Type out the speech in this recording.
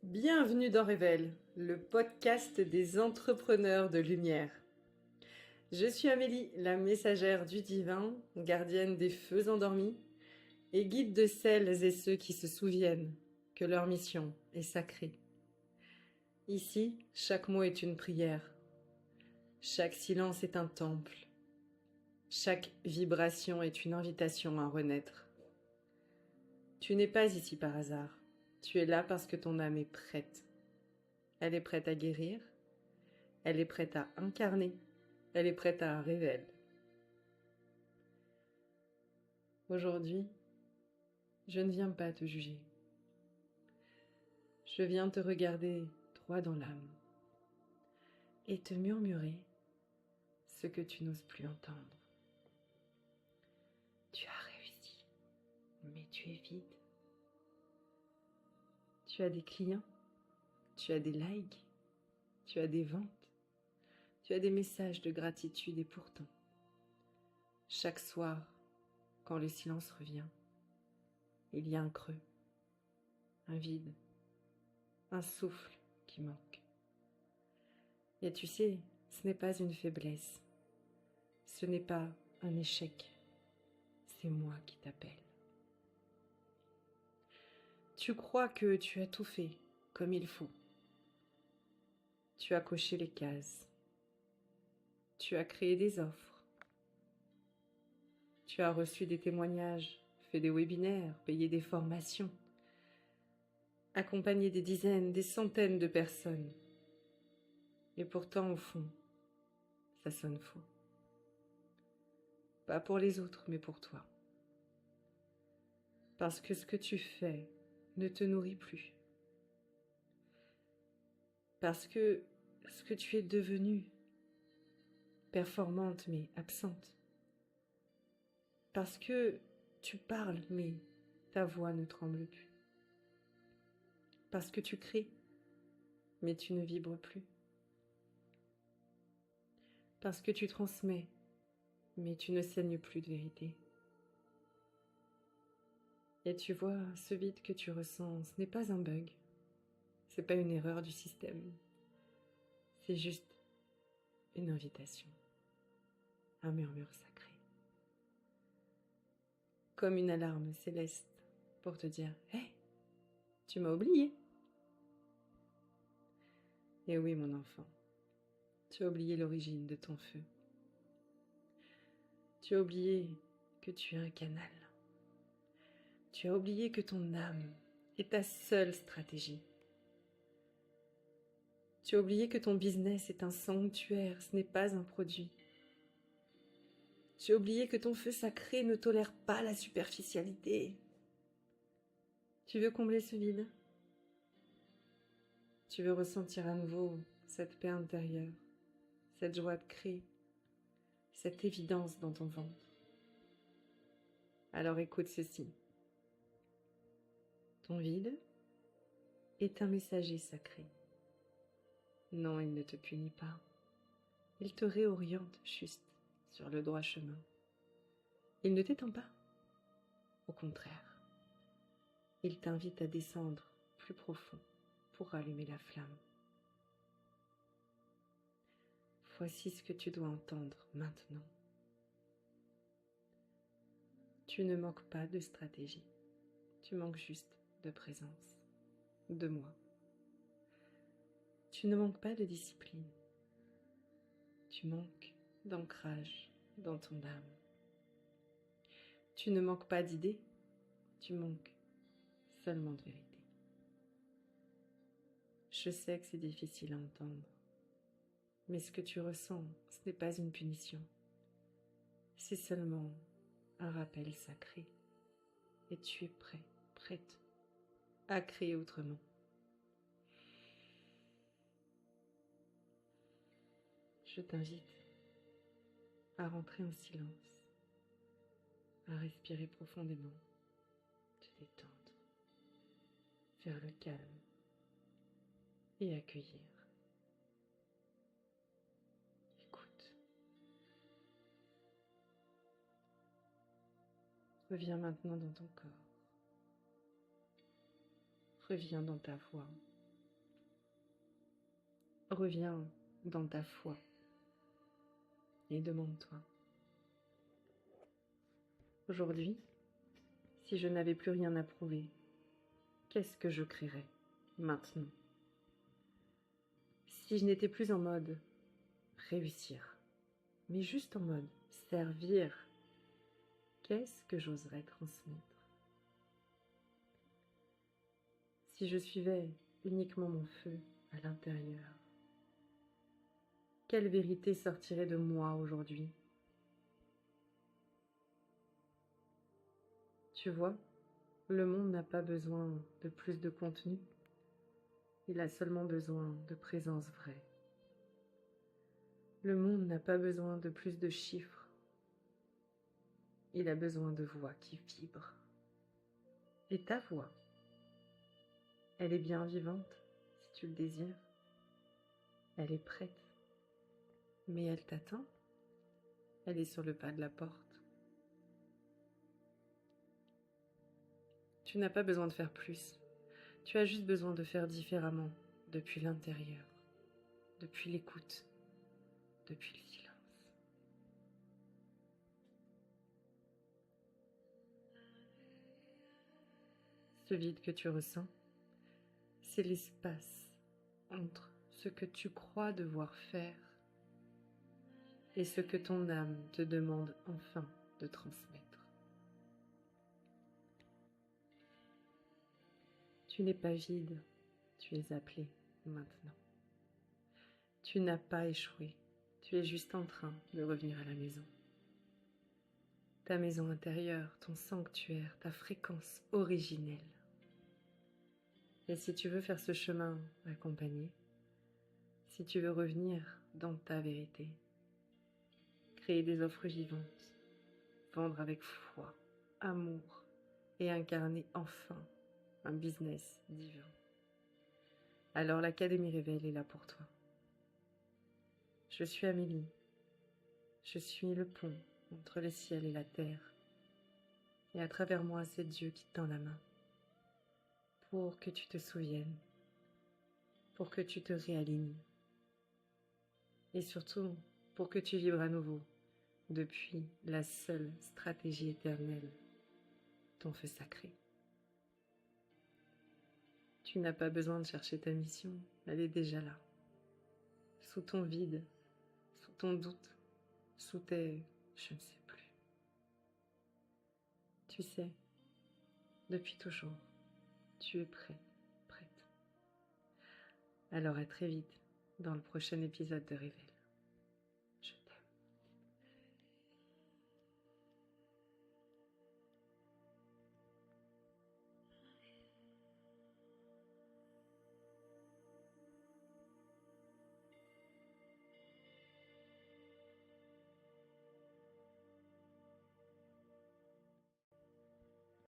Bienvenue dans Révèle, le podcast des entrepreneurs de lumière. Je suis Amélie, la messagère du divin, gardienne des feux endormis et guide de celles et ceux qui se souviennent que leur mission est sacrée. Ici, chaque mot est une prière, chaque silence est un temple, chaque vibration est une invitation à renaître. Tu n'es pas ici par hasard, tu es là parce que ton âme est prête. Elle est prête à guérir, elle est prête à incarner, elle est prête à révéler. Aujourd'hui, je ne viens pas te juger. Je viens te regarder droit dans l'âme et te murmurer ce que tu n'oses plus entendre. Tu as réussi, mais tu es vide. Tu as des clients, tu as des likes, tu as des ventes, tu as des messages de gratitude et pourtant, chaque soir, quand le silence revient, il y a un creux, un vide, un souffle qui manque. Et tu sais, ce n'est pas une faiblesse, ce n'est pas un échec, c'est moi qui t'appelle. Tu crois que tu as tout fait comme il faut. Tu as coché les cases. Tu as créé des offres. Tu as reçu des témoignages, fait des webinaires, payé des formations, accompagné des dizaines, des centaines de personnes. Et pourtant, au fond, ça sonne faux. Pas pour les autres, mais pour toi. Parce que ce que tu fais ne te nourrit plus. Parce que ce que tu es devenue, performante mais absente. Parce que tu parles mais ta voix ne tremble plus. Parce que tu crées mais tu ne vibres plus. Parce que tu transmets mais tu ne saignes plus de vérité. Et tu vois, ce vide que tu ressens, ce n'est pas un bug. C'est pas une erreur du système. C'est juste une invitation. Un murmure sacré. Comme une alarme céleste pour te dire « Hé, tu m'as oublié !» Et oui, mon enfant, tu as oublié l'origine de ton feu. Tu as oublié que tu es un canal. Tu as oublié que ton âme est ta seule stratégie. Tu as oublié que ton business est un sanctuaire, ce n'est pas un produit. Tu as oublié que ton feu sacré ne tolère pas la superficialité. Tu veux combler ce vide? Tu veux ressentir à nouveau cette paix intérieure, cette joie de créer, cette évidence dans ton ventre. Alors écoute ceci. Ton vide est un messager sacré. Non, il ne te punit pas. Il te réoriente juste sur le droit chemin. Il ne t'étend pas. Au contraire, il t'invite à descendre plus profond pour rallumer la flamme. Voici ce que tu dois entendre maintenant. Tu ne manques pas de stratégie. Tu manques juste de présence, de moi. Tu ne manques pas de discipline. Tu manques d'ancrage dans ton âme. Tu ne manques pas d'idées. Tu manques seulement de vérité. Je sais que c'est difficile à entendre, mais ce que tu ressens, ce n'est pas une punition. C'est seulement un rappel sacré. Et tu es prêt, prête à créer autrement. Je t'invite à rentrer en silence, à respirer profondément, te détendre, faire le calme et accueillir. Écoute. Reviens maintenant dans ton corps. Reviens dans ta voix reviens dans ta foi et demande-toi, aujourd'hui, si je n'avais plus rien à prouver, qu'est-ce que je créerais maintenant? Si je n'étais plus en mode réussir, mais juste en mode servir, qu'est-ce que j'oserais transmettre? Si je suivais uniquement mon feu à l'intérieur, quelle vérité sortirait de moi aujourd'hui? Tu vois, le monde n'a pas besoin de plus de contenu, il a seulement besoin de présence vraie. Le monde n'a pas besoin de plus de chiffres, il a besoin de voix qui vibrent. Et ta voix, elle est bien vivante, si tu le désires. Elle est prête, mais elle t'attend. Elle est sur le pas de la porte. Tu n'as pas besoin de faire plus. Tu as juste besoin de faire différemment, depuis l'intérieur, depuis l'écoute, depuis le silence. Ce vide que tu ressens, c'est l'espace entre ce que tu crois devoir faire et ce que ton âme te demande enfin de transmettre. Tu n'es pas vide, tu es appelé maintenant. Tu n'as pas échoué, tu es juste en train de revenir à la maison. Ta maison intérieure, ton sanctuaire, ta fréquence originelle. Et si tu veux faire ce chemin accompagné, si tu veux revenir dans ta vérité, créer des offres vivantes, vendre avec foi, amour et incarner enfin un business divin, alors l'Académie Révèle est là pour toi. Je suis Amélie. Je suis le pont entre le ciel et la terre. Et à travers moi, c'est Dieu qui tend la main pour que tu te souviennes, pour que tu te réalignes et surtout pour que tu vibres à nouveau depuis la seule stratégie éternelle, ton feu sacré. Tu n'as pas besoin de chercher ta mission, elle est déjà là. Sous ton vide, sous ton doute, sous tes je ne sais plus. Tu sais, depuis toujours, tu es prêt, prête. Alors à très vite dans le prochain épisode de Révèle.